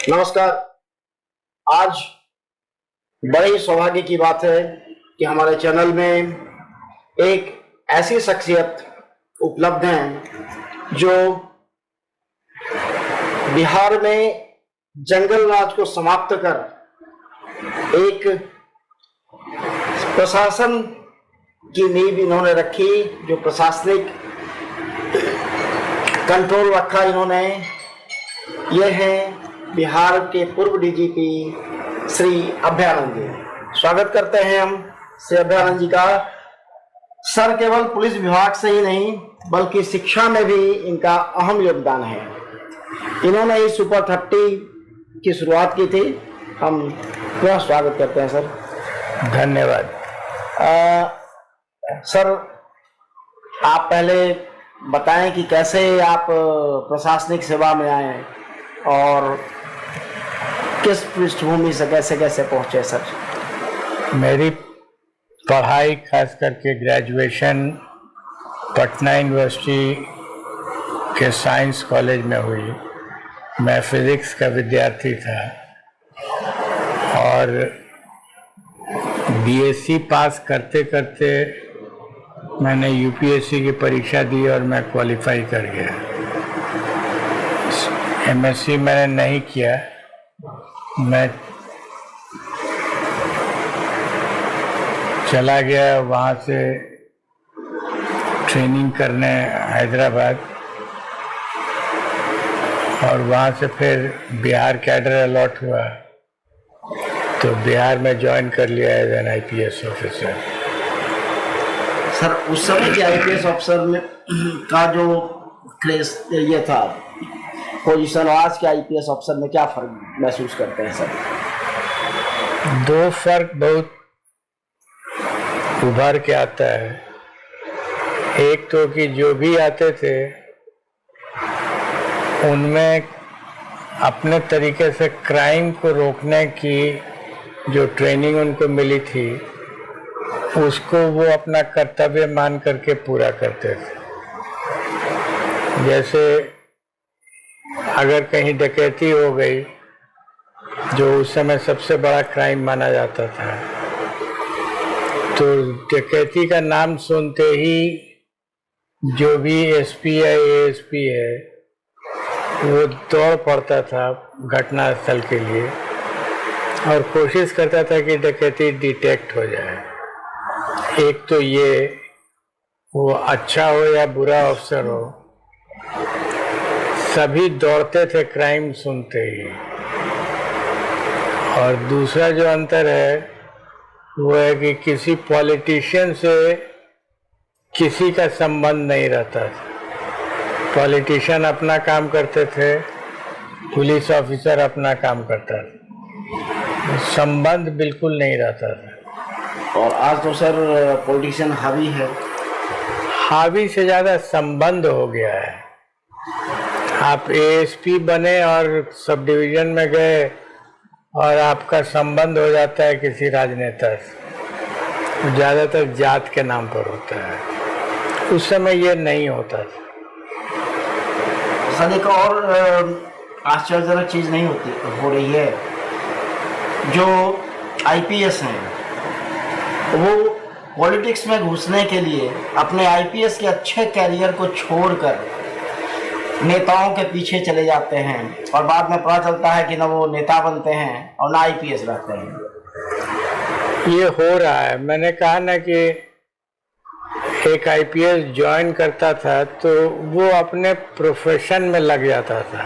नमस्कार। आज बड़े सौभाग्य की बात है कि हमारे चैनल में एक ऐसी शख्सियत उपलब्ध हैं जो बिहार में जंगल राज को समाप्त कर एक प्रशासन की नींव इन्होंने रखी, जो प्रशासनिक कंट्रोल रखा इन्होंने। ये हैं बिहार के पूर्व डीजीपी श्री अभयानंद जी। स्वागत करते हैं हम श्री अभयानंद जी का। सर केवल पुलिस विभाग से ही नहीं बल्कि शिक्षा में भी इनका अहम योगदान है। इन्होंने इस सुपर 30 की शुरुआत की थी। हम पूरा स्वागत करते हैं सर। धन्यवाद। सर, आप पहले बताएं कि कैसे आप प्रशासनिक सेवा में आए और किस पृष्ठभूमि से कैसे पहुंचे सर? मेरी पढ़ाई खास करके ग्रेजुएशन पटना यूनिवर्सिटी के साइंस कॉलेज में हुई। मैं फिजिक्स का विद्यार्थी था और बीएससी पास करते करते मैंने यूपीएससी की परीक्षा दी और मैं क्वालिफाई कर गया। एमएससी मैंने नहीं किया। मैं चला गया वहाँ से ट्रेनिंग करने हैदराबाद और वहाँ से फिर बिहार कैडर अलॉट हुआ तो बिहार में ज्वाइन कर लिया as an IPS officer. Sir, उस समय के आईपीएस ऑफिसर में का जो क्रेज ये था पोजीशन, आज के आईपीएस ऑफिसर में क्या फर्क महसूस करते हैं सर? दो फर्क बहुत उभर के आता है। एक तो कि जो भी आते थे उनमें अपने तरीके से क्राइम को रोकने की जो ट्रेनिंग उनको मिली थी उसको वो अपना कर्तव्य मान करके पूरा करते थे। जैसे अगर कहीं डकैती हो गई, जो उस समय सबसे बड़ा क्राइम माना जाता था, तो डकैती का नाम सुनते ही जो भी एसपी है एएसपी है वो दौड़ पड़ता था घटनास्थल के लिए और कोशिश करता था कि डकैती डिटेक्ट हो जाए। एक तो ये वो अच्छा हो या बुरा अफसर हो, सभी दौड़ते थे क्राइम सुनते ही। और दूसरा जो अंतर है वो है कि किसी पॉलिटिशियन से किसी का संबंध नहीं रहता था। पॉलिटिशियन अपना काम करते थे, पुलिस ऑफिसर अपना काम करता था, संबंध बिल्कुल नहीं रहता था। और आज तो सर पॉलिटिशियन हावी है। हावी से ज़्यादा संबंध हो गया है। आप एएसपी बने और सब डिवीजन में गए और आपका संबंध हो जाता है किसी राजनेता से, ज़्यादातर जात के नाम पर होता है। उस समय ये नहीं होता था। सर, एक और आश्चर्यजनक चीज़ नहीं हो रही है। जो आईपीएस हैं वो पॉलिटिक्स में घुसने के लिए अपने आईपीएस के अच्छे कैरियर को छोड़कर नेताओं के पीछे चले जाते हैं और बाद में पता चलता है कि ना वो नेता बनते हैं और ना आईपीएस रहते हैं। ये हो रहा है। मैंने कहा ना कि एक आईपीएस ज्वाइन करता था तो वो अपने प्रोफेशन में लग जाता था,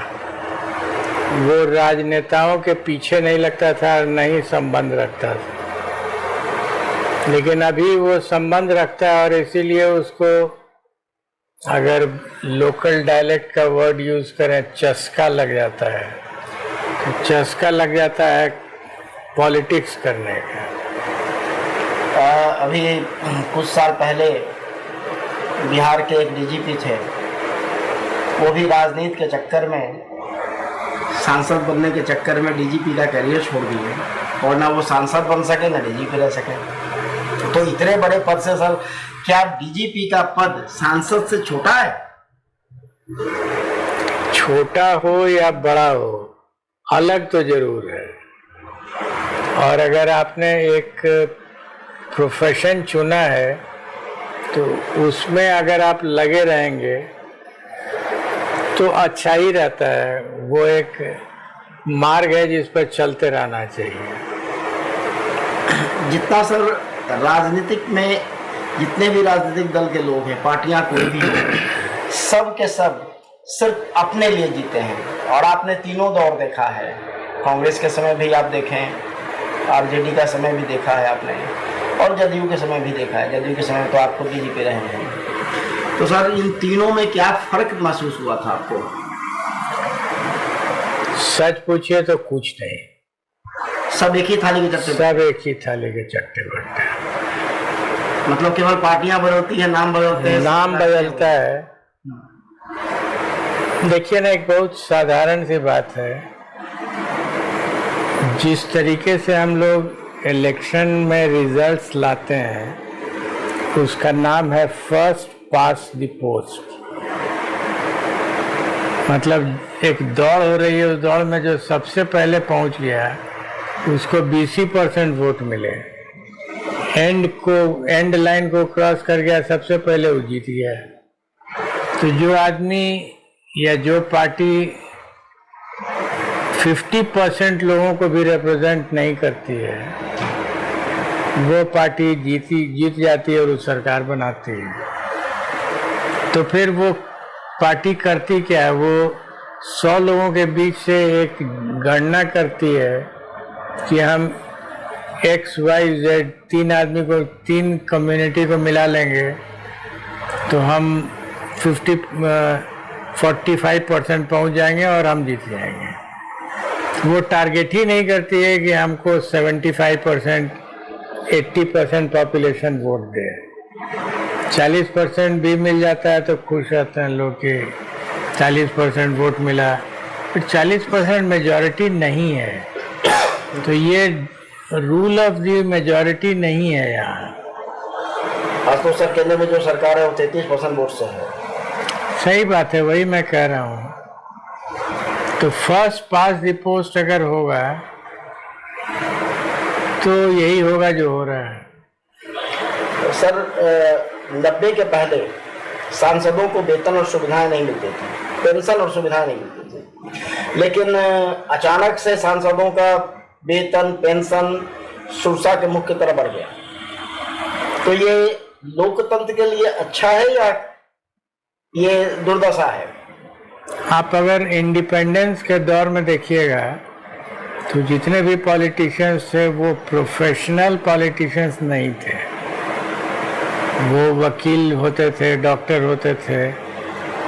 वो राजनेताओं के पीछे नहीं लगता था और नहीं संबंध रखता था। लेकिन अभी वो संबंध रखता है और इसीलिए उसको, अगर लोकल डायलेक्ट का वर्ड यूज करें, चस्का लग जाता है। तो चस्का लग जाता है पॉलिटिक्स करने का। अभी कुछ साल पहले बिहार के एक डीजीपी थे, वो भी राजनीति के चक्कर में, सांसद बनने के चक्कर में डीजीपी का करियर छोड़ दिए और ना वो सांसद बन सके ना डीजीपी रह सके। तो इतने बड़े पद से सर, क्या डीजीपी का पद सांसद से छोटा है? छोटा हो या बड़ा हो, अलग तो जरूर है। और अगर आपने एक प्रोफेशन चुना है तो उसमें अगर आप लगे रहेंगे तो अच्छा ही रहता है। वो एक मार्ग है जिस पर चलते रहना चाहिए। जितना सर राजनीतिक में जितने भी राजनीतिक दल के लोग हैं, पार्टियां कोई भी हो, सब के सब सिर्फ अपने लिए जीते हैं। और आपने तीनों दौर देखा है, कांग्रेस के समय भी आप देखें, आरजेडी का समय भी देखा है आपने, और जदयू के समय भी देखा है। जदयू के समय तो आप खुद ही जीते रहे हैं। तो सर इन तीनों में क्या फर्क महसूस हुआ था आपको? सच पूछिए तो कुछ नहीं, सब एक ही थाली के चट्टे, सब एक ही थाली के चट्टे बट्टे। मतलब केवल पार्टियां बदलती हैं, नाम बदलते हैं, नाम बदलता है। देखिए ना, एक बहुत साधारण सी बात है, जिस तरीके से हम लोग इलेक्शन में रिजल्ट्स लाते हैं उसका नाम है फर्स्ट पास द पोस्ट। मतलब एक दौड़ हो रही है, उस दौड़ में जो सबसे पहले पहुंच गया उसको 20% वोट मिले, एंड लाइन को क्रॉस कर गया, सबसे पहले वो जीत गया। तो जो आदमी या जो पार्टी 50% लोगों को भी रिप्रेजेंट नहीं करती है, वो पार्टी जीत जाती है और वो सरकार बनाती है। तो फिर वो पार्टी करती क्या है, वो 100 लोगों के बीच से एक गणना करती है कि हम XYZ 3 आदमी को, 3 कम्युनिटी को मिला लेंगे तो हम 45% पहुंच जाएंगे और हम जीत जाएंगे। वो टारगेट ही नहीं करती है कि हमको 75%, 80% पॉपुलेशन वोट दे। 40% भी मिल जाता है तो खुश रहते हैं लोग कि 40% वोट मिला, फिर 40% मेजॉरिटी नहीं है। तो ये रूल ऑफ द मेजॉरिटी नहीं है यहाँ। आज तो सर केंद्र में जो सरकार है वो 33% वोट से है। सही बात है, वही मैं कह रहा हूँ। तो फर्स्ट पास द पोस्ट अगर होगा तो यही होगा जो हो रहा है। सर 90 के पहले सांसदों को वेतन और सुविधाएं नहीं मिलती थी, पेंशन और सुविधाएं नहीं मिलती थी, लेकिन अचानक से सांसदों का वेतन, पेंशन सुरक्षा के मुख की तरफ बढ़ गया। तो ये लोकतंत्र के लिए अच्छा है या ये दुर्दशा है? आप अगर इंडिपेंडेंस के दौर में देखिएगा तो जितने भी पॉलिटिशियंस थे वो प्रोफेशनल पॉलिटिशियंस नहीं थे। वो वकील होते थे, डॉक्टर होते थे,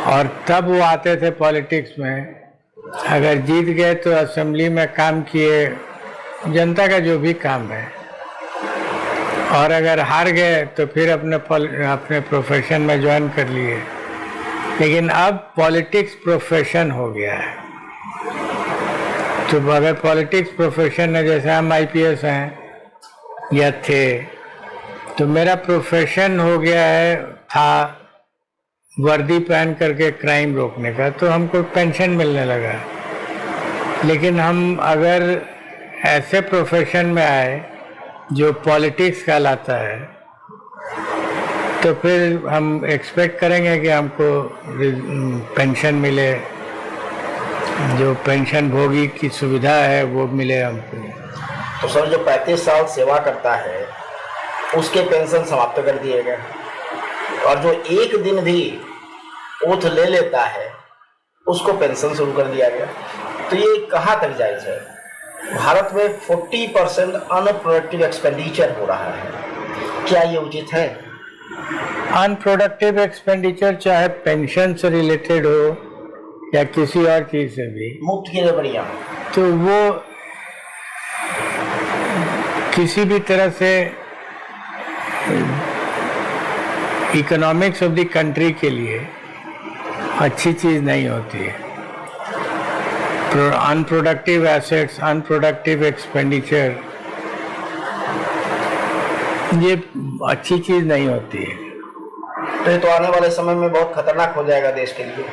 और तब वो आते थे पॉलिटिक्स में। अगर जीत गए तो असेंबली में काम किए, जनता का जो भी काम है, और अगर हार गए तो फिर अपने प्रोफेशन में ज्वाइन कर लिए। लेकिन अब पॉलिटिक्स प्रोफेशन हो गया है। तो अगर पॉलिटिक्स प्रोफेशन है, जैसे हम IPS हैं या थे, तो मेरा प्रोफेशन हो गया है, था वर्दी पहन करके क्राइम रोकने का, तो हमको पेंशन मिलने लगा। लेकिन हम अगर ऐसे प्रोफेशन में आए जो पॉलिटिक्स कहलाता है, तो फिर हम एक्सपेक्ट करेंगे कि हमको पेंशन मिले, जो पेंशन भोगी की सुविधा है वो मिले हमको। तो सर जो 35 साल सेवा करता है उसके पेंशन समाप्त कर दिए गए, और जो एक दिन भी ओथ ले लेता है उसको पेंशन शुरू कर दिया गया। तो ये कहाँ तक जायज है? भारत में 40% अनप्रोडक्टिव एक्सपेंडिचर हो रहा है, क्या ये उचित है? अनप्रोडक्टिव एक्सपेंडिचर चाहे पेंशन से रिलेटेड हो या किसी और चीज से भी, मुफ्त के लिए बढ़िया, तो वो किसी भी तरह से इकोनॉमिक्स ऑफ द कंट्री के लिए अच्छी चीज नहीं होती है। अनप्रोडक्टिव एसेट्स, अनप्रोडक्टिव एक्सपेंडिचर, ये अच्छी चीज नहीं होती है। तो ये तो आने वाले समय में बहुत खतरनाक हो जाएगा देश के लिए।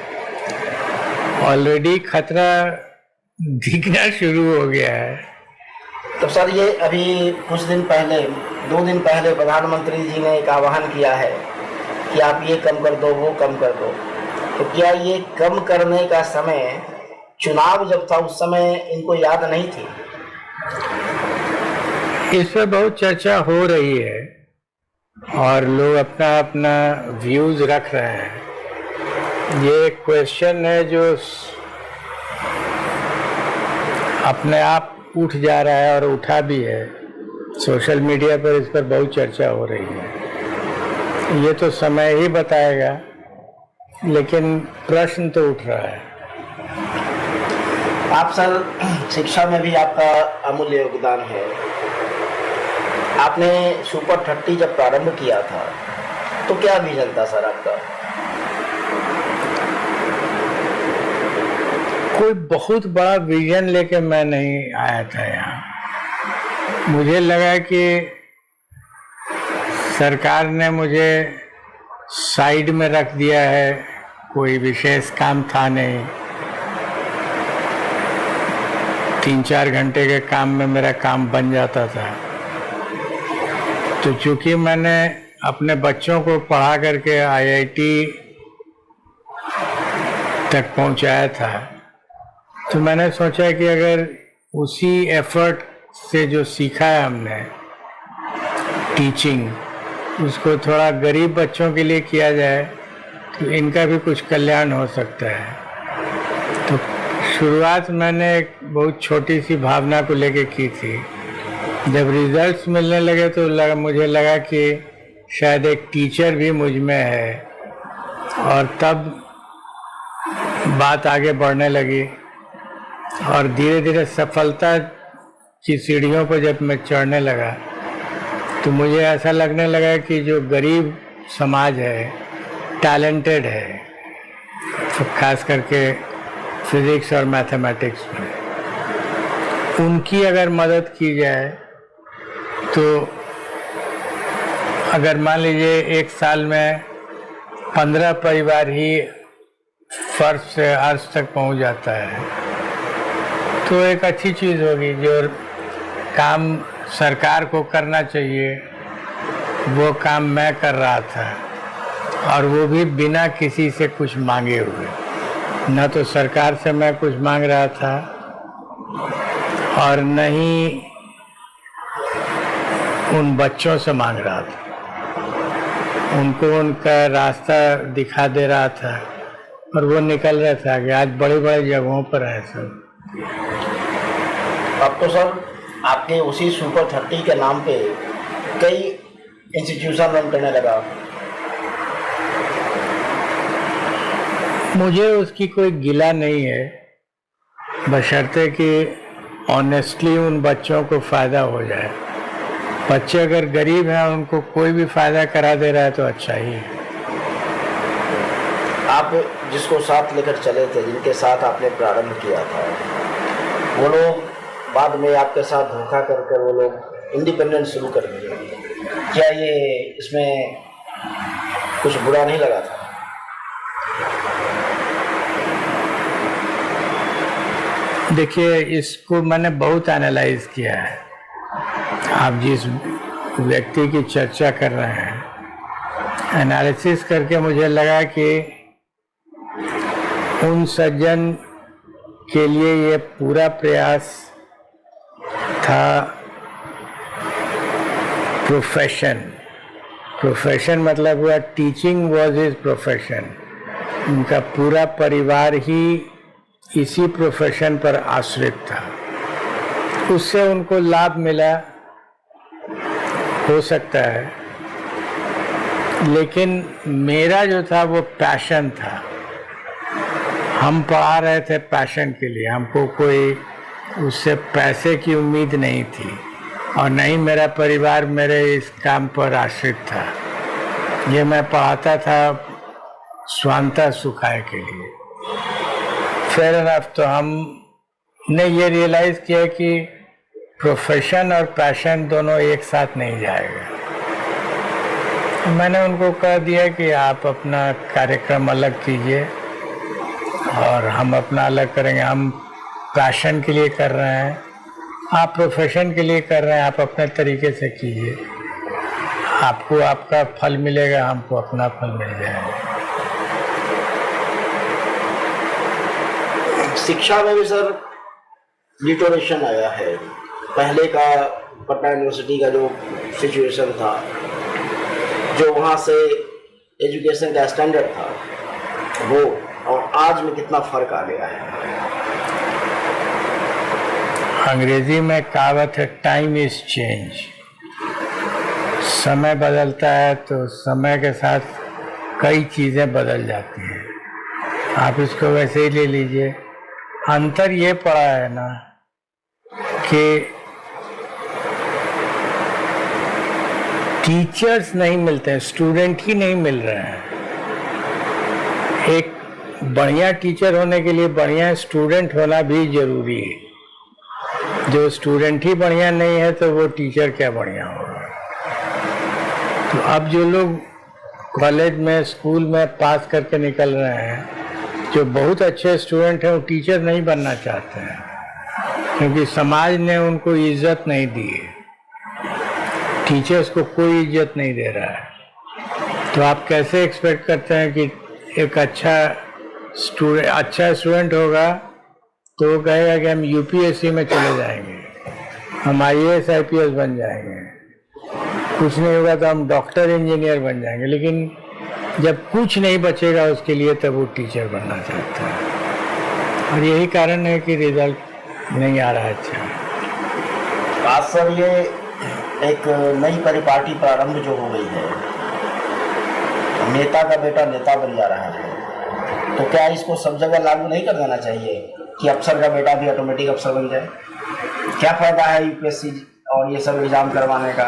ऑलरेडी खतरा दिखना शुरू हो गया है। तो सर ये अभी कुछ दिन पहले 2 दिन पहले प्रधानमंत्री जी ने एक आह्वान किया है कि आप ये कम कर दो, वो कम कर दो, तो क्या ये कम करने का समय चुनाव जब था उस समय इनको याद नहीं थी? इस पर बहुत चर्चा हो रही है और लोग अपना अपना व्यूज रख रहे हैं। ये क्वेश्चन है जो अपने आप उठ जा रहा है और उठा भी है। सोशल मीडिया पर इस पर बहुत चर्चा हो रही है। ये तो समय ही बताएगा, लेकिन प्रश्न तो उठ रहा है। आप सर शिक्षा में भी आपका अमूल्य योगदान है। आपने सुपर 30 जब प्रारंभ किया था तो क्या विजन था सर आपका? कोई बहुत बड़ा विजन लेके मैं नहीं आया था यहाँ। मुझे लगा कि सरकार ने मुझे साइड में रख दिया है, कोई विशेष काम था नहीं। 3-4 घंटे के काम में मेरा काम बन जाता था। तो चूंकि मैंने अपने बच्चों को पढ़ा करके IIT तक पहुंचाया था, तो मैंने सोचा कि अगर उसी एफर्ट से जो सीखा है हमने टीचिंग, उसको थोड़ा गरीब बच्चों के लिए किया जाए तो इनका भी कुछ कल्याण हो सकता है। तो शुरुआत मैंने एक बहुत छोटी सी भावना को लेके की थी। जब रिजल्ट्स मिलने लगे तो मुझे लगा कि शायद एक टीचर भी मुझ में है, और तब बात आगे बढ़ने लगी और धीरे धीरे सफलता की सीढ़ियों पर जब मैं चढ़ने लगा तो मुझे ऐसा लगने लगा कि जो गरीब समाज है, टैलेंटेड है, तो खास करके फिजिक्स और मैथमेटिक्स में, उनकी अगर मदद की जाए तो अगर मान लीजिए एक साल में 15 परिवार ही फर्श से अर्श तक पहुंच जाता है तो एक अच्छी चीज़ होगी। जो काम सरकार को करना चाहिए वो काम मैं कर रहा था, और वो भी बिना किसी से कुछ मांगे हुए। न तो सरकार से मैं कुछ मांग रहा था और न ही उन बच्चों से मांग रहा था। उनको उनका रास्ता दिखा दे रहा था और वो निकल रहा था कि आज बड़े बड़े जगहों पर है सब। अब तो सर आपके उसी सुपर 30 के नाम पे कई इंस्टीट्यूशन रन करने लगा। मुझे उसकी कोई गिला नहीं है, बशर्ते कि ऑनेस्टली उन बच्चों को फ़ायदा हो जाए। बच्चे अगर गरीब हैं, उनको कोई भी फ़ायदा करा दे रहा है तो अच्छा ही है। आप जिसको साथ लेकर चले थे, जिनके साथ आपने प्रारंभ किया था, वो लोग बाद में आपके साथ धोखा कर वो लोग इंडिपेंडेंट शुरू कर दिए। क्या ये इसमें कुछ बुरा नहीं लगा था? देखिए, इसको मैंने बहुत एनालाइज किया है। आप जिस व्यक्ति की चर्चा कर रहे हैं, एनालिसिस करके मुझे लगा कि उन सज्जन के लिए ये पूरा प्रयास था प्रोफेशन मतलब हुआ टीचिंग वाज हिज प्रोफेशन। उनका पूरा परिवार ही इसी प्रोफेशन पर आश्रित था। उससे उनको लाभ मिला हो सकता है, लेकिन मेरा जो था वो पैशन था। हम पढ़ा रहे थे पैशन के लिए, हमको कोई उससे पैसे की उम्मीद नहीं थी, और नहीं मेरा परिवार मेरे इस काम पर आश्रित था। ये मैं पढ़ाता था स्वांतः सुखाय के लिए। फेयर एनफ, तो हमने ये रियलाइज़ किया कि प्रोफेशन और पैशन दोनों एक साथ नहीं जाएगा। मैंने उनको कह दिया कि आप अपना कार्यक्रम अलग कीजिए और हम अपना अलग करेंगे। हम पैशन के लिए कर रहे हैं, आप प्रोफेशन के लिए कर रहे हैं, आप अपने तरीके से कीजिए, आपको आपका फल मिलेगा, हमको अपना फल मिल जाएगा। शिक्षा में भी सर डिटोरेशन आया है। पहले का पटना यूनिवर्सिटी का जो सिचुएशन था, जो वहाँ से एजुकेशन का स्टैंडर्ड था, वो और आज में कितना फर्क आ गया है। अंग्रेजी में कहावत है, टाइम इज चेंज। समय बदलता है तो समय के साथ कई चीज़ें बदल जाती हैं। आप इसको वैसे ही ले लीजिए। अंतर ये पड़ा है ना कि टीचर्स नहीं मिलते हैं, स्टूडेंट ही नहीं मिल रहे हैं। एक बढ़िया टीचर होने के लिए बढ़िया स्टूडेंट होना भी जरूरी है। जो स्टूडेंट ही बढ़िया नहीं है तो वो टीचर क्या बढ़िया होगा। तो अब जो लोग कॉलेज में, स्कूल में पास करके निकल रहे हैं, जो बहुत अच्छे स्टूडेंट हैं, वो टीचर नहीं बनना चाहते हैं, क्योंकि समाज ने उनको इज्जत नहीं दी है। टीचर्स को कोई इज्जत नहीं दे रहा है। तो आप कैसे एक्सपेक्ट करते हैं कि एक अच्छा स्टूडेंट होगा तो वो कहेगा कि हम यूपीएससी में चले जाएंगे, हम आईएएस आईपीएस बन जाएंगे, कुछ नहीं होगा तो हम डॉक्टर इंजीनियर बन जाएंगे। लेकिन जब कुछ नहीं बचेगा उसके लिए, तब वो टीचर बनना चाहता है। और यही कारण है कि रिजल्ट नहीं आ रहा है अच्छा। आज सर ये एक नई परिपाटी प्रारंभ जो हो गई है, नेता का बेटा नेता बन जा रहा है, तो क्या इसको सब जगह लागू नहीं कर देना चाहिए कि अफसर का बेटा भी ऑटोमेटिक अफसर बन जाए? क्या फायदा है यूपीएससी और ये सब एग्जाम करवाने का?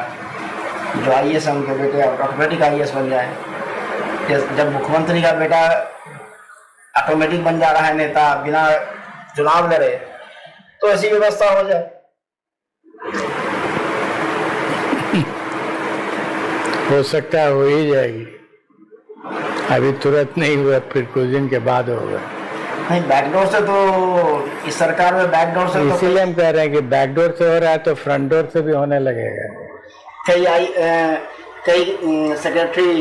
जो आईएएस है उनके बेटे ऑटोमेटिक आईएएस बन जाए। जब मुख्यमंत्री का बेटा ऑटोमेटिक बन जा रहा है नेता, बिना चुनाव लड़े, तो ऐसी व्यवस्था हो जाए। हो सकता है हो ही जाएगी, अभी तुरंत नहीं हुआ, फिर कुछ दिन के बाद होगा। नहीं, बैकडोर से तो इस सरकार में बैकडोर से, इसीलिए हम कह रहे हैं कि बैकडोर से हो रहा है तो फ्रंट डोर से भी होने लगेगा। कई सेक्रेटरी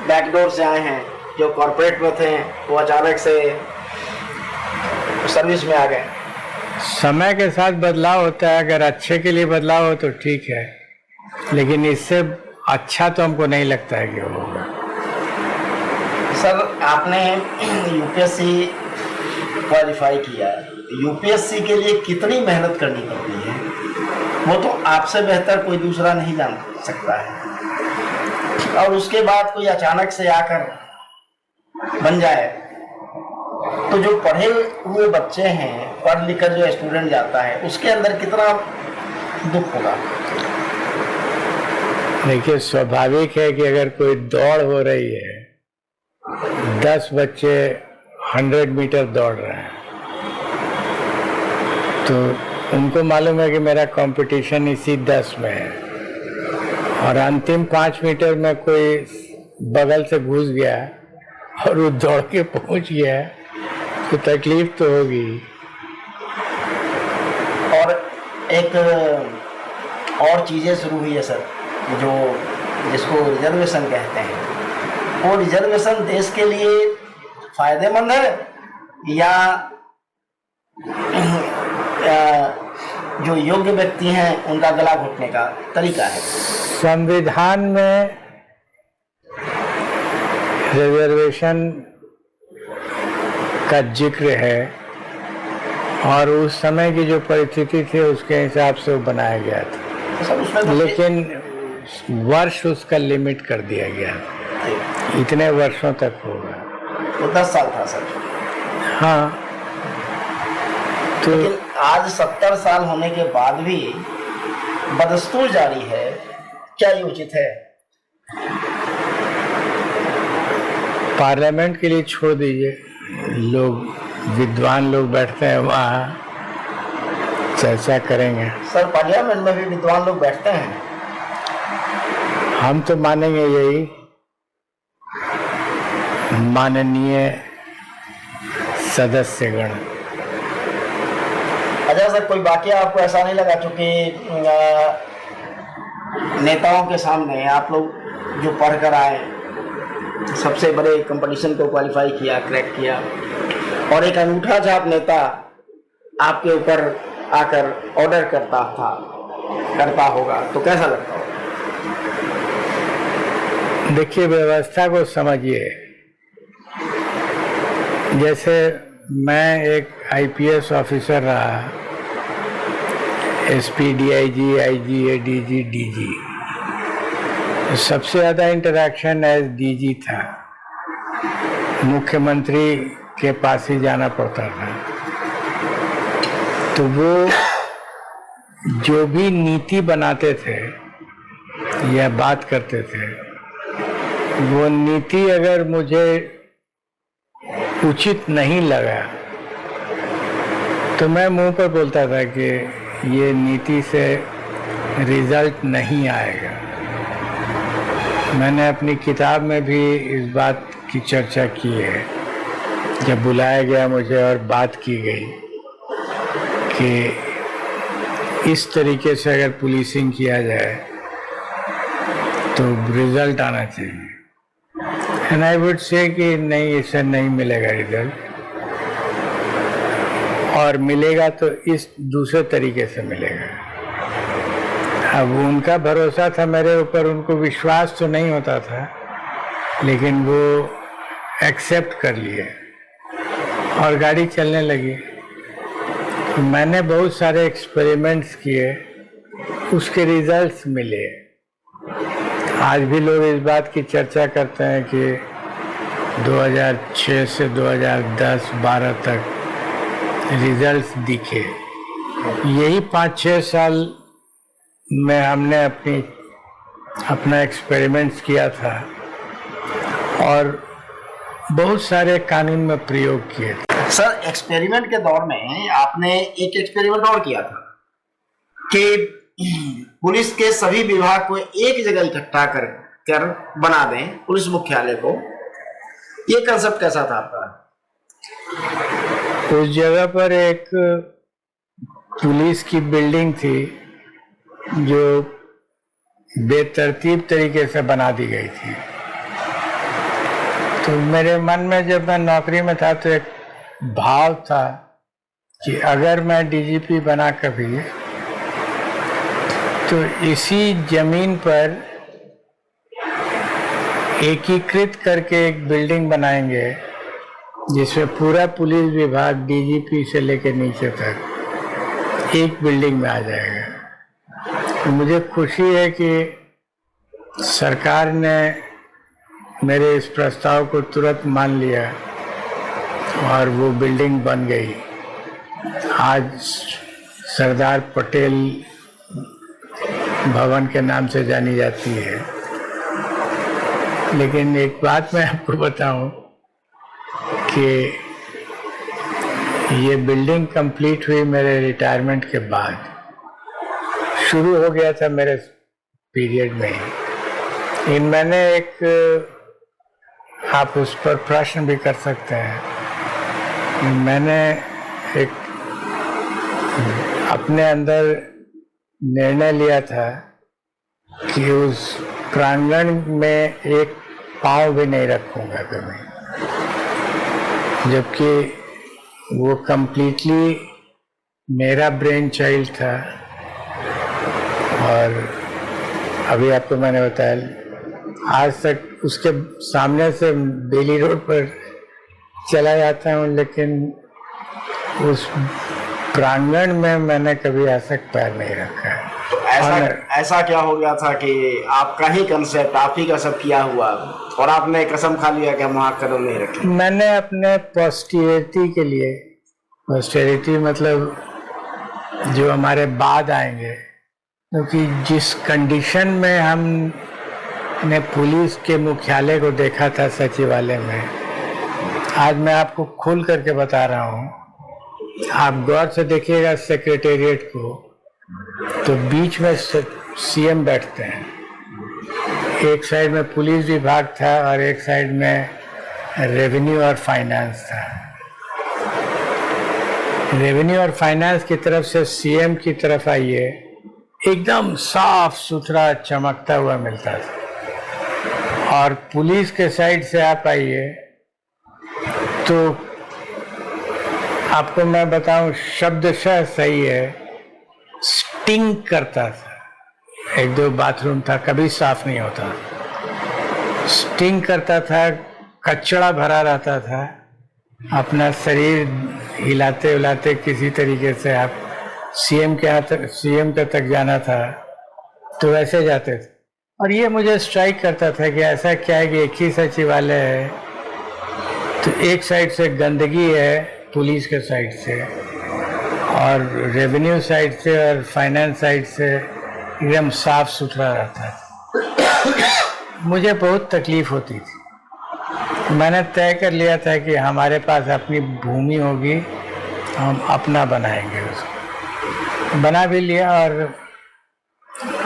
बैकडोर से आए हैं, जो कॉर्पोरेट में थे वो अचानक से सर्विस में आ गए। समय के साथ बदलाव होता है, अगर अच्छे के लिए बदलाव हो तो ठीक है, लेकिन इससे अच्छा तो हमको नहीं लगता है कि होगा। सर, आपने यूपीएससी क्वालिफाई किया, यूपीएससी के लिए कितनी मेहनत करनी पड़ती है, वो तो आपसे बेहतर कोई दूसरा नहीं जान सकता है। और उसके बाद कोई अचानक से आकर बन जाए, तो जो पढ़े हुए बच्चे हैं, पढ़ लिख कर जो स्टूडेंट जाता है, उसके अंदर कितना दुख होगा। देखिए, स्वाभाविक है कि अगर कोई दौड़ हो रही है, 10 बच्चे 100 मीटर दौड़ रहे हैं, तो उनको मालूम है कि मेरा कंपटीशन इसी 10 में है, और अंतिम 5 मीटर में कोई बगल से घुस गया और वो दौड़ के पहुंच गया, तो तकलीफ तो होगी। और एक और चीज़ें शुरू हुई है सर, जो जिसको रिजर्वेशन कहते हैं, वो रिजर्वेशन देश के लिए फायदेमंद है या जो योग्य व्यक्ति हैं उनका गला घोटने का तरीका है? संविधान में रिजर्वेशन का जिक्र है, और उस समय की जो परिस्थिति थी उसके हिसाब से वो बनाया गया था, लेकिन वर्ष उसका लिमिट कर दिया गया, इतने वर्षों तक होगा। तो 10 साल था सर। हाँ, तो लेकिन आज 70 साल होने के बाद भी बदस्तूर जारी है, क्या ये उचित है? पार्लियामेंट के लिए छोड़ दीजिए, लोग विद्वान लोग बैठते हैं वहाँ, चर्चा करेंगे। सर, पार्लियामेंट में भी विद्वान लोग बैठते हैं। हम तो मानेंगे यही, माननीय सदस्यगण, अच्छा सर, कोई वाकया आपको ऐसा नहीं लगा, क्योंकि नेताओं के सामने आप लोग जो पढ़ कर आए, सबसे बड़े कंपटीशन को क्वालिफाई किया, क्रैक किया, और एक अंगूठा छाप नेता आपके ऊपर आकर ऑर्डर करता होगा, तो कैसा लगता होगा? देखिए, व्यवस्था को समझिए। जैसे मैं एक आईपीएस ऑफिसर रहा, SP, DIG, IG, ADG, DG, सबसे ज़्यादा इंटरेक्शन एज डीजी था। मुख्यमंत्री के पास ही जाना पड़ता था। तो वो जो भी नीति बनाते थे या बात करते थे, वो नीति अगर मुझे उचित नहीं लगा तो मैं मुंह पर बोलता था कि ये नीति से रिजल्ट नहीं आएगा। मैंने अपनी किताब में भी इस बात की चर्चा की है। जब बुलाया गया मुझे और बात की गई कि इस तरीके से अगर पुलिसिंग किया जाए तो रिजल्ट आना चाहिए, एंड आई वुड से कि नहीं, इससे नहीं मिलेगा रिजल्ट, और मिलेगा तो इस दूसरे तरीके से मिलेगा। अब उनका भरोसा था मेरे ऊपर, उनको विश्वास तो नहीं होता था, लेकिन वो एक्सेप्ट कर लिए और गाड़ी चलने लगी। तो मैंने बहुत सारे एक्सपेरिमेंट्स किए, उसके रिजल्ट्स मिले। आज भी लोग इस बात की चर्चा करते हैं कि 2006 से 2010-12 तक रिजल्ट्स दिखे। यही 5-6 साल में हमने अपना एक्सपेरिमेंट्स किया था और बहुत सारे कानून में प्रयोग किए थे। सर, एक्सपेरिमेंट के दौर में आपने एक एक्सपेरिमेंट और किया था कि पुलिस के सभी विभाग को एक जगह इकट्ठा कर बना दें पुलिस मुख्यालय को। ये कंसेप्ट कैसा था आपका? उस जगह पर एक पुलिस की बिल्डिंग थी जो बेतरतीब तरीके से बना दी गई थी। तो मेरे मन में जब मैं नौकरी में था तो एक भाव था कि अगर मैं डीजीपी बना कभी, तो इसी जमीन पर एकीकृत करके एक बिल्डिंग बनाएंगे जिसमें पूरा पुलिस विभाग डीजीपी से लेकर नीचे तक एक बिल्डिंग में आ जाएगा। तो मुझे खुशी है कि सरकार ने मेरे इस प्रस्ताव को तुरंत मान लिया और वो बिल्डिंग बन गई। आज सरदार पटेल भवन के नाम से जानी जाती है। लेकिन एक बात मैं आपको बताऊं कि ये बिल्डिंग कंप्लीट हुई मेरे रिटायरमेंट के बाद, शुरू हो गया था मेरे पीरियड में। इन मैंने एक, आप उस पर प्रश्न भी कर सकते हैं, मैंने एक अपने अंदर निर्णय लिया था कि उस प्रांगण में एक पाँव भी नहीं रखूंगा कभी, जबकि वो कंप्लीटली मेरा ब्रेन चाइल्ड था। और अभी आपको मैंने बताया, आज तक उसके सामने से बेली रोड पर चला जाता हूँ, लेकिन उस प्रांगण में मैंने आज तक पैर नहीं रखा है। तो ऐसा क्या हो गया था कि आपका ही कंसेप्ट, आप ही का सब किया हुआ, और आपने कसम खा लिया कि हम वहाँ कदम नहीं रखें? मैंने अपने पोस्टेरिटी के लिए, पोस्टेरिटी मतलब जो हमारे बाद आएंगे, क्योंकि जिस कंडीशन में हमने पुलिस के मुख्यालय को देखा था सचिवालय में, आज मैं आपको खोल करके बता रहा हूँ। आप गौर से देखिएगा सेक्रेटेरिएट को, तो बीच में सीएम बैठते हैं, एक साइड में पुलिस विभाग था और एक साइड में रेवेन्यू और फाइनेंस था। रेवेन्यू और फाइनेंस की तरफ से सीएम की तरफ आइए, एकदम साफ सुथरा चमकता हुआ मिलता था। और पुलिस के साइड से आप आइए तो आपको मैं बताऊं, शब्दशः सही है, स्टिंग करता था। एक दो बाथरूम था, कभी साफ नहीं होता, स्टिंग करता था, कचड़ा भरा रहता था। अपना शरीर हिलाते हिलाते किसी तरीके से आप सीएम के तक जाना था तो वैसे जाते थे। और ये मुझे स्ट्राइक करता था कि ऐसा क्या है कि एक ही सचिवालय है, तो एक साइड से गंदगी है पुलिस के साइड से, और रेवेन्यू साइड से और फाइनेंस साइड से एकदम साफ सुथरा रहता था। मुझे बहुत तकलीफ होती थी। मैंने तय कर लिया था कि हमारे पास अपनी भूमि होगी, हम अपना बनाएंगे उसको। बना भी लिया और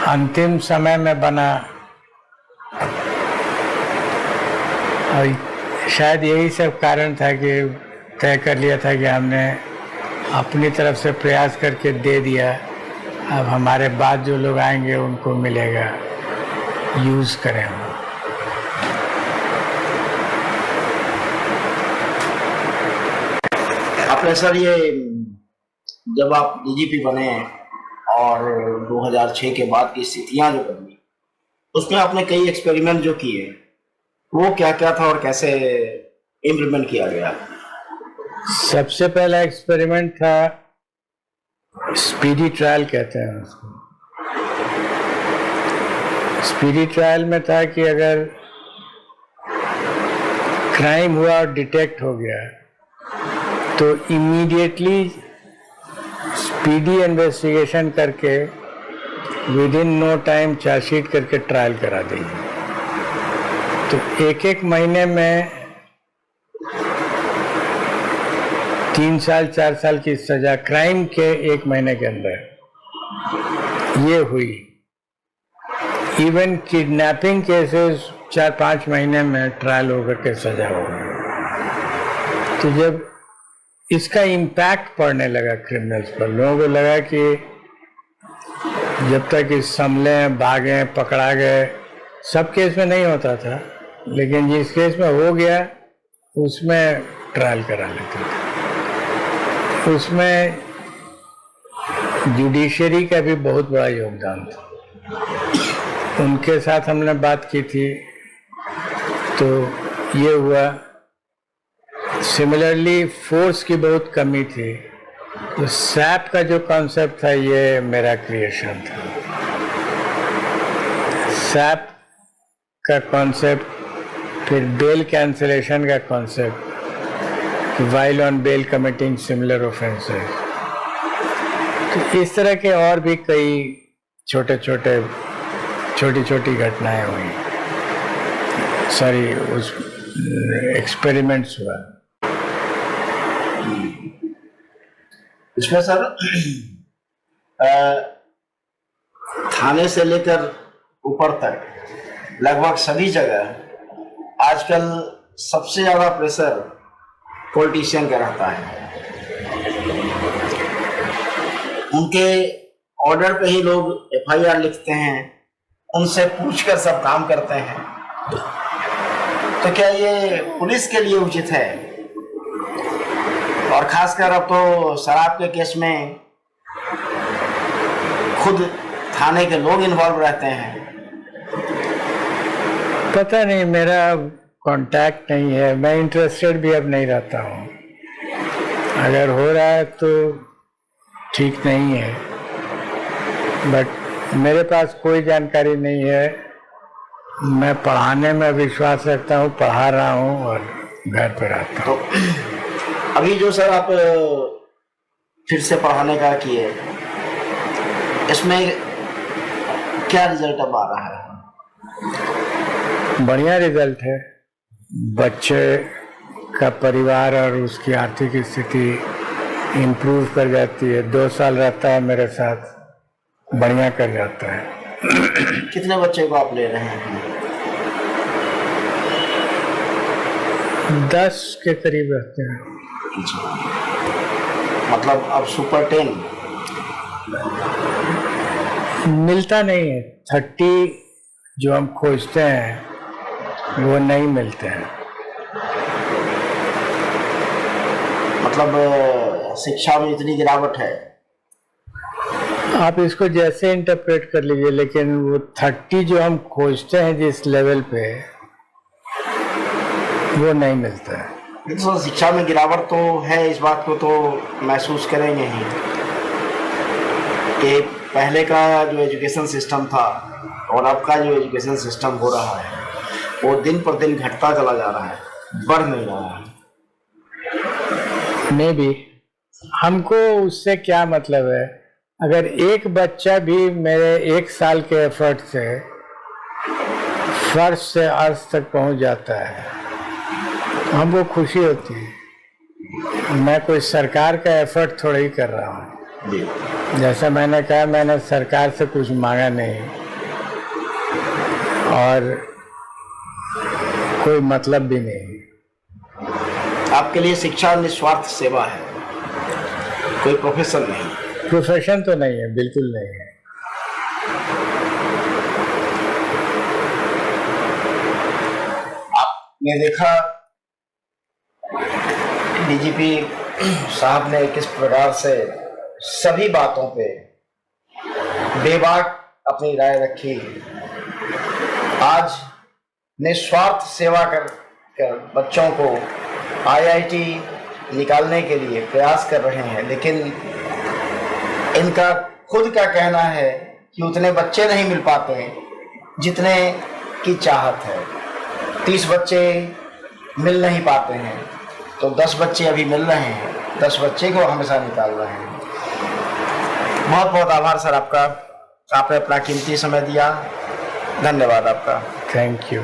अंतिम समय में बना। और शायद यही सब कारण था कि तय कर लिया था कि हमने अपनी तरफ से प्रयास करके दे दिया। अब हमारे बाद जो लोग आएंगे उनको मिलेगा, यूज़ करें हम। आपने सर ये जब आप डीजीपी बने और 2006 के बाद की स्थितियां जो बदली, उसमें आपने कई एक्सपेरिमेंट जो किए, वो क्या क्या था और कैसे इम्प्लीमेंट किया गया? सबसे पहला एक्सपेरिमेंट था स्पीडी ट्रायल कहते हैं उसको। स्पीडी ट्रायल में था कि अगर क्राइम हुआ और डिटेक्ट हो गया तो इमीडिएटली स्पीडी इन्वेस्टिगेशन करके within no time chargesheet करके ट्रायल करा देंगे। तो एक एक महीने में 3 साल 4 साल की सजा क्राइम के 1 महीने के अंदर ये हुई। इवन किडनैपिंग केसेस 4-5 महीने में ट्रायल होकर के सजा हो गई। तो जब इसका इम्पैक्ट पड़ने लगा क्रिमिनल्स पर, लोगों को लगा कि जब तक इस संभले भागे पकड़ा गए, सब केस में नहीं होता था, लेकिन जिस केस में हो गया उसमें ट्रायल करा लेते थे। उसमें जुडिशरी का भी बहुत बड़ा योगदान था। उनके साथ हमने बात की थी तो ये हुआ। सिमिलरली फोर्स की बहुत कमी थी, तो सैप का जो कॉन्सेप्ट था ये मेरा क्रिएशन था। सैप का कॉन्सेप्ट, फिर बेल कैंसिलेशन का concept, while on bail committing similar offences. तो इस तरह के और भी कई छोटी छोटी घटनाएं हुई, सॉरी उस एक्सपेरिमेंट्स हुआ। इसमें सर थाने से लेकर ऊपर तक लगभग सभी जगह आजकल सबसे ज्यादा प्रेशर पॉलिटिशियन का रहता है। उनके ऑर्डर पे ही लोग एफआईआर लिखते हैं, उनसे पूछकर सब काम करते हैं। तो क्या ये पुलिस के लिए उचित है? और खासकर अब तो शराब के केस में खुद थाने के लोग इन्वॉल्व रहते हैं। पता नहीं, मेरा कांटेक्ट नहीं है, मैं इंटरेस्टेड भी अब नहीं रहता हूँ। अगर हो रहा है तो ठीक नहीं है, बट मेरे पास कोई जानकारी नहीं है। मैं पढ़ाने में विश्वास रखता हूँ, पढ़ा रहा हूँ और घर पे रहता हूँ। तो अभी जो सर आप फिर से पढ़ाने का किए, इसमें क्या रिजल्ट अब आ रहा है? बढ़िया रिजल्ट है। बच्चे का परिवार और उसकी आर्थिक स्थिति इम्प्रूव कर जाती है। 2 साल रहता है मेरे साथ, बढ़िया कर जाता है। कितने बच्चे को आप ले रहे हैं? 10 के करीब रहते हैं। मतलब अब सुपर 10 मिलता नहीं है। 30 जो हम खोजते हैं वो नहीं मिलते हैं। मतलब शिक्षा में इतनी गिरावट है। आप इसको जैसे इंटरप्रेट कर लीजिए, लेकिन वो 30 जो हम खोजते हैं जिस लेवल पे, वो नहीं मिलता है। तो शिक्षा में गिरावट तो है, इस बात को तो महसूस करेंगे ही कि पहले का जो एजुकेशन सिस्टम था और अब का जो एजुकेशन सिस्टम हो रहा है वो दिन पर दिन घटता चला जा रहा है, बढ़ नहीं रहा है। मे भी हमको उससे क्या मतलब है? अगर एक बच्चा भी मेरे 1 साल के एफर्ट से फर्श से अर्श तक पहुंच जाता है, हमको खुशी होती है। मैं कोई सरकार का एफर्ट थोड़ा ही कर रहा हूँ। जी। जैसा मैंने कहा, मैंने सरकार से कुछ मांगा नहीं और कोई मतलब भी नहीं। आपके लिए शिक्षा निस्वार्थ सेवा है, कोई प्रोफेशन नहीं। प्रोफेशन तो नहीं है, बिल्कुल नहीं है। आपने देखा डीजीपी साहब ने किस प्रकार से सभी बातों पे बेबाक अपनी राय रखी। आज निस्वार्थ सेवा कर बच्चों को आईआईटी निकालने के लिए प्रयास कर रहे हैं, लेकिन इनका खुद का कहना है कि उतने बच्चे नहीं मिल पाते हैं जितने की चाहत है। 30 बच्चे मिल नहीं पाते हैं तो 10 बच्चे अभी मिल रहे हैं, 10 बच्चे को हमेशा निकाल रहे हैं। बहुत बहुत आभार सर आपका, आपने अपना कीमती समय दिया। धन्यवाद आपका। Thank you.